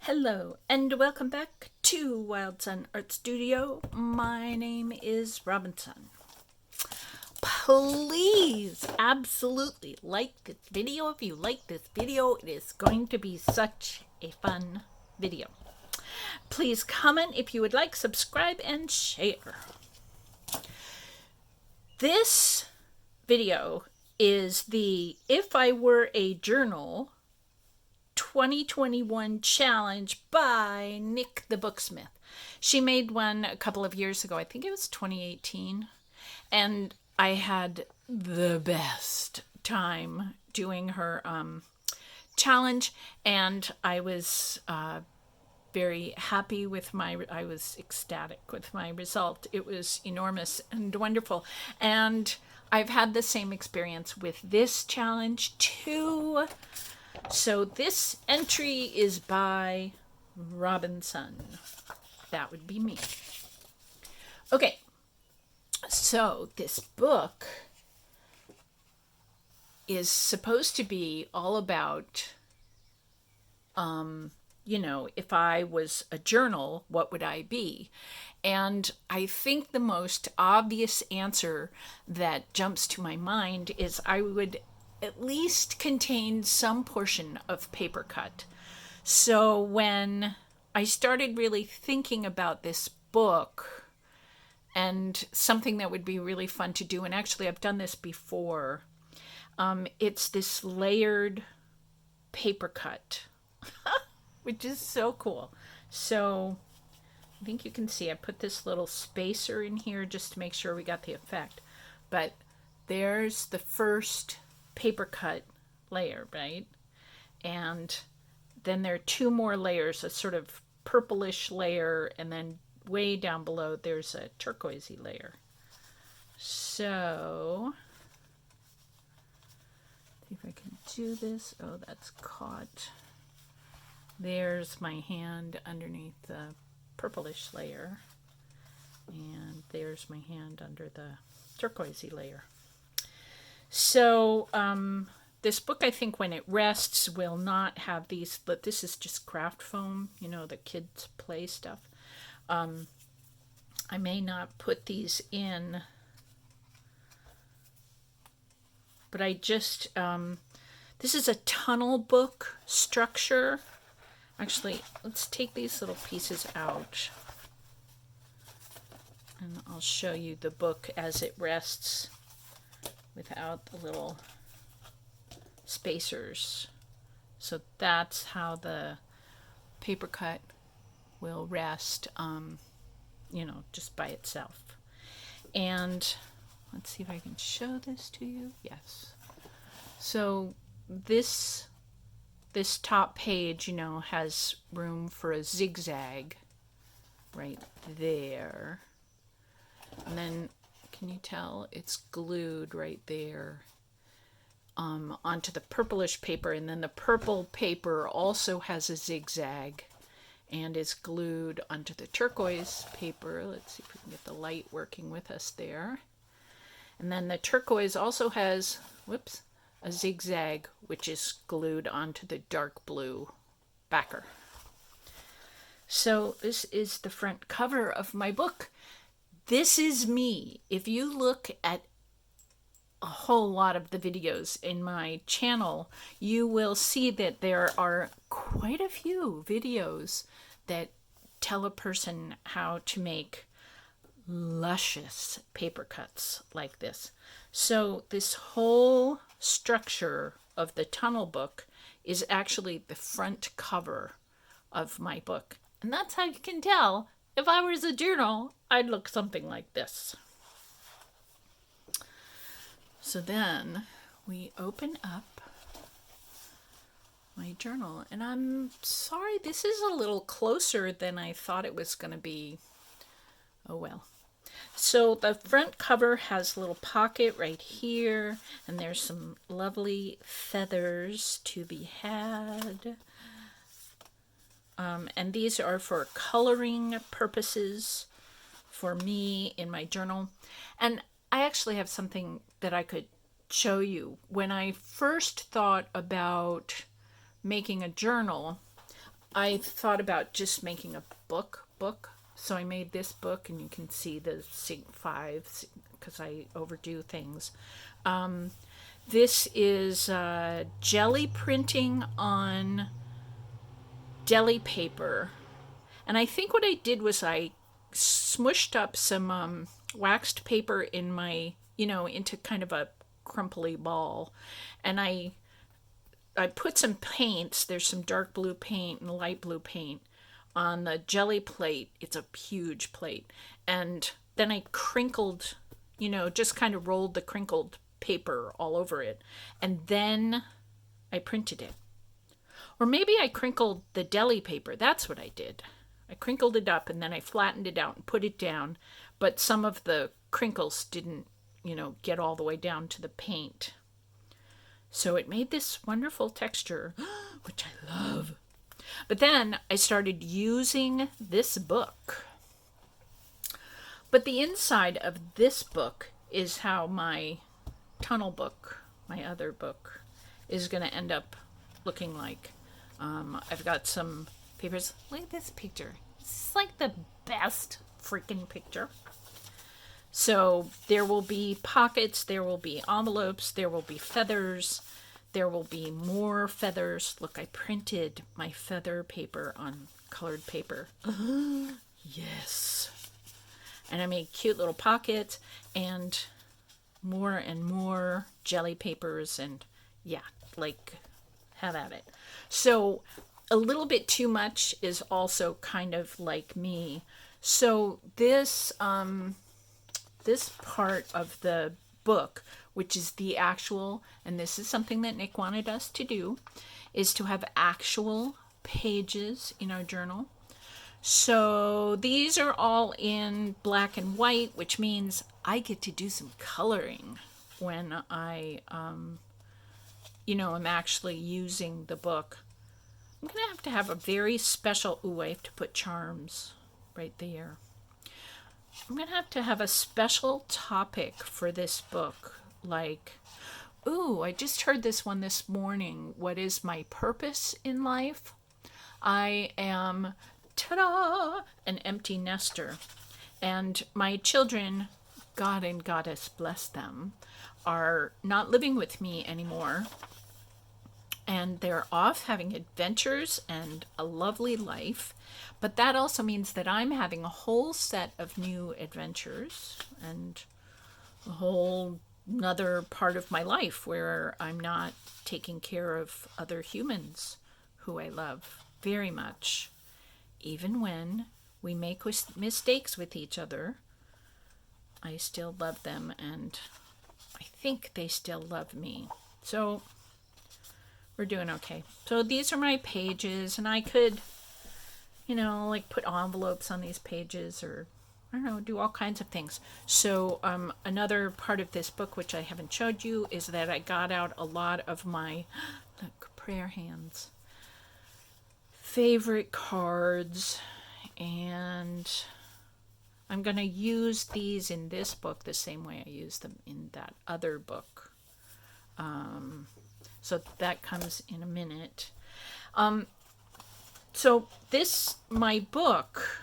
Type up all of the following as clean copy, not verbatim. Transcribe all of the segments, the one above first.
Hello and welcome back to Wild Sun Art Studio. My name is Robinson. Please absolutely like this video. If you like this video, it is going to be such a fun video. Please comment if you would like, subscribe, and share. This video is the If I Were a Journal 2021 challenge by Nik the Booksmith. She made one a couple of years ago. I think it was 2018. And I had the best time doing her challenge. And I was very happy with I was ecstatic with my result. It was enormous and wonderful. And I've had the same experience with this challenge too. So this entry is by Robinson. That would be me. Okay, so this book is supposed to be all about, if I was a journal, what would I be? And I think the most obvious answer that jumps to my mind is I would at least contain some portion of Papercut. So when I started really thinking about this book and something that would be really fun to do, and actually I've done this before, it's this layered Papercut, which is so cool. So I think you can see I put this little spacer in here just to make sure we got the effect. But there's the first Papercut layer, right? And then there are two more layers, a sort of purplish layer, and then way down below there's a turquoisey layer. So see if I can do this. Oh, that's caught. There's my hand underneath the purplish layer, and there's my hand under the turquoisey layer. So this book, I think when it rests, will not have these, but this is just craft foam, the kids play stuff. I may not put these in, but I just, this is a tunnel book structure. Actually, let's take these little pieces out, and I'll show you the book as it rests without the little spacers. So that's how the Papercut will rest, just by itself. And let's see if I can show this to you. Yes. So this top page, has room for a zigzag right there. And then, can you tell? It's glued right there onto the purplish paper. And then the purple paper also has a zigzag and is glued onto the turquoise paper. Let's see if we can get the light working with us there. And then the turquoise also has, a zigzag, which is glued onto the dark blue backer. So this is the front cover of my book. This is me. If you look at a whole lot of the videos in my channel, you will see that there are quite a few videos that tell a person how to make luscious paper cuts like this. So this whole structure of the tunnel book is actually the front cover of my book. And that's how you can tell if I was a journal, I'd look something like this. So then we open up my journal, and I'm sorry, this is a little closer than I thought it was going to be. Oh well. So the front cover has a little pocket right here, and there's some lovely feathers to be had. And these are for coloring purposes for me in my journal. And I actually have something that I could show you. When I first thought about making a journal, I thought about just making a book. So I made this book, and you can see the fave because I overdo things. This is jelly printing on deli paper. And I think what I did was I smushed up some waxed paper in my, into kind of a crumply ball. And I put some paints, there's some dark blue paint and light blue paint on the jelly plate. It's a huge plate. And then I crinkled, just kind of rolled the crinkled paper all over it. And then I printed it. Or maybe I crinkled the deli paper. That's what I did. I crinkled it up and then I flattened it out and put it down. But some of the crinkles didn't, get all the way down to the paint. So it made this wonderful texture, which I love. But then I started using this book. But the inside of this book is how my tunnel book, my other book, is going to end up looking like. I've got some papers. Look at this picture. It's like the best freaking picture. So there will be pockets, there will be envelopes, there will be feathers, there will be more feathers. Look, I printed my feather paper on colored paper. Yes. And I made cute little pockets and more jelly papers, and yeah, like, have at it. So a little bit too much is also kind of like me. So this part of the book, which is the actual, and this is something that Nik wanted us to do, is to have actual pages in our journal. So these are all in black and white, which means I get to do some coloring when I, am actually using the book. I'm going to have a very special, I have to put charms right there. I'm going to have a special topic for this book. Like, I just heard this one this morning. What is my purpose in life? I am, ta-da, an empty nester. And my children, God and Goddess bless them, are not living with me anymore. And they're off having adventures and a lovely life. But that also means that I'm having a whole set of new adventures and a whole another part of my life where I'm not taking care of other humans who I love very much. Even when we make mistakes with each other, I still love them, and I think they still love me. So we're doing okay. So these are my pages, and I could, like put envelopes on these pages, or I don't know, do all kinds of things. So another part of this book, which I haven't showed you, is that I got out a lot of my, look, prayer hands, favorite cards, and I'm going to use these in this book the same way I used them in that other book. So that comes in a minute. So my book,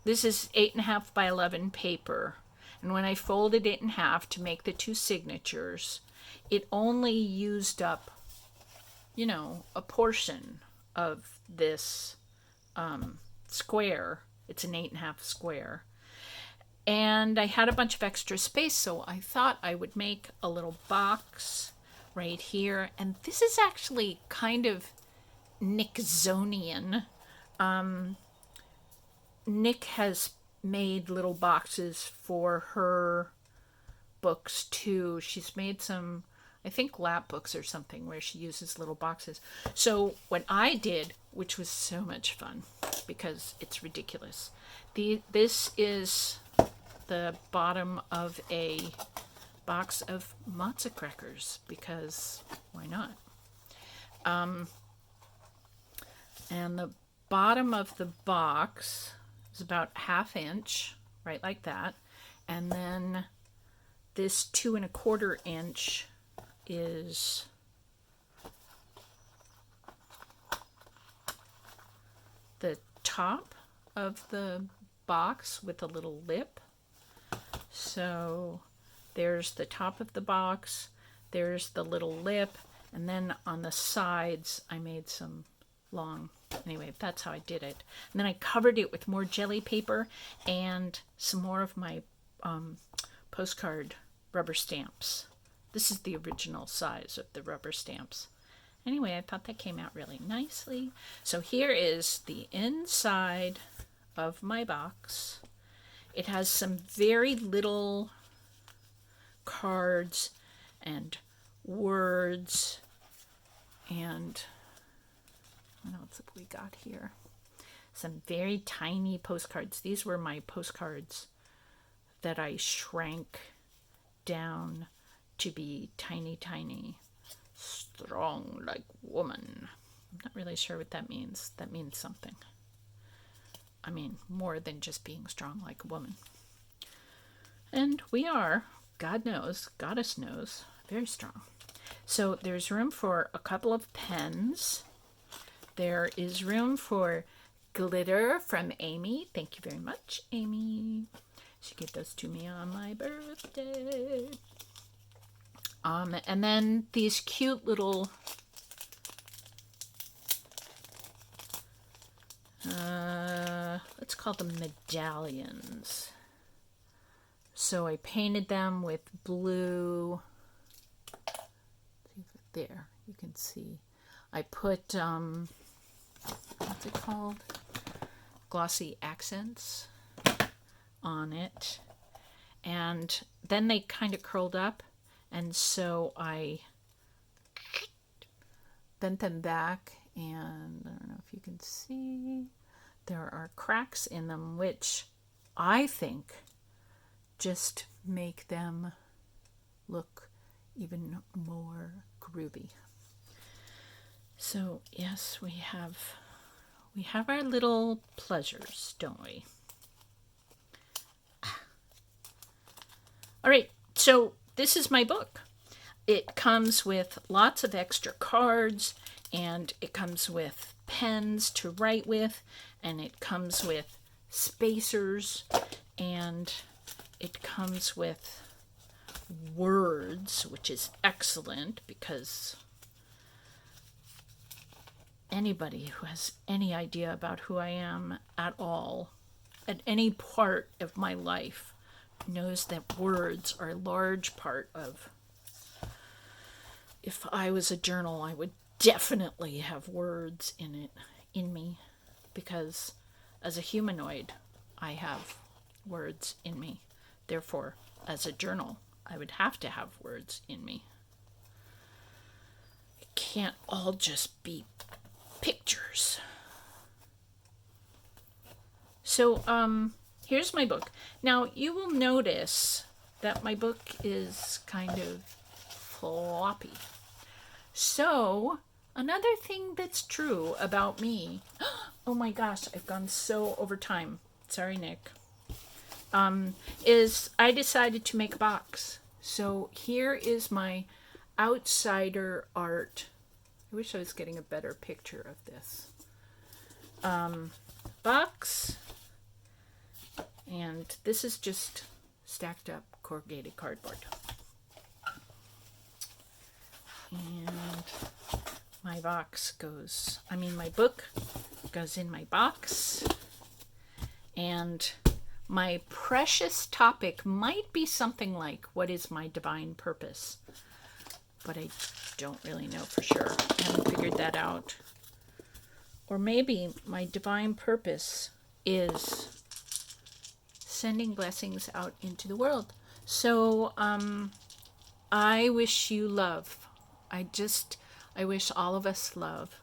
this is 8.5 by 11 paper. And when I folded it in half to make the two signatures, it only used up, a portion of this square. It's an 8.5 square. And I had a bunch of extra space, so I thought I would make a little box right here. And this is actually kind of Nicksonian. Nik has made little boxes for her books too. She's made some, I think, lap books or something where she uses little boxes. So what I did, which was so much fun because it's ridiculous, this is the bottom of a box of matzo crackers, because why not? And the bottom of the box is about 1/2 inch, right like that. And then this 2 1/4 inch is the top of the box with a little lip. So there's the top of the box, there's the little lip, and then on the sides I made some long. Anyway, that's how I did it. And then I covered it with more jelly paper and some more of my postcard rubber stamps. This is the original size of the rubber stamps. Anyway, I thought that came out really nicely. So here is the inside of my box. It has some very little cards and words and what else have we got here? Some very tiny postcards. These were my postcards that I shrank down to be tiny, tiny. Strong like woman. I'm not really sure what that means. That means something. I mean, more than just being strong like a woman. And we are, God knows, Goddess knows, very strong. So there's room for a couple of pens. There is room for glitter from Amy. Thank you very much, Amy. She gave those to me on my birthday. And then these cute little let's call them medallions. So I painted them with blue. There, you can see. I put what's it called? Glossy accents on it. And then they kind of curled up. And so I bent them back, and I don't know if you can see, there are cracks in them, which I think just make them look even more groovy. So yes, we have our little pleasures, don't we? All right, so this is my book. It comes with lots of extra cards, and it comes with pens to write with, and it comes with spacers, and it comes with words, which is excellent because anybody who has any idea about who I am at all, at any part of my life, knows that words are a large part of. If I was a journal, I would definitely have words in me, because as a humanoid, I have words in me. Therefore, as a journal, I would have to have words in me. It can't all just be pictures. So, here's my book. Now, you will notice that my book is kind of floppy. So, another thing that's true about me, oh my gosh, I've gone so over time. Sorry, Nick. Is I decided to make a box. So here is my outsider art. I wish I was getting a better picture of this. Box. And this is just stacked up corrugated cardboard. And my book goes in my box. And my precious topic might be something like, what is my divine purpose? But I don't really know for sure. I haven't figured that out. Or maybe my divine purpose is sending blessings out into the world. So I wish you love. I wish all of us love.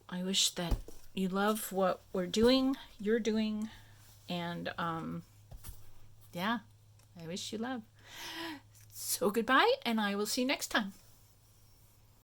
I wish that you love what you're doing, and yeah, I wish you love. So goodbye, and I will see you next time.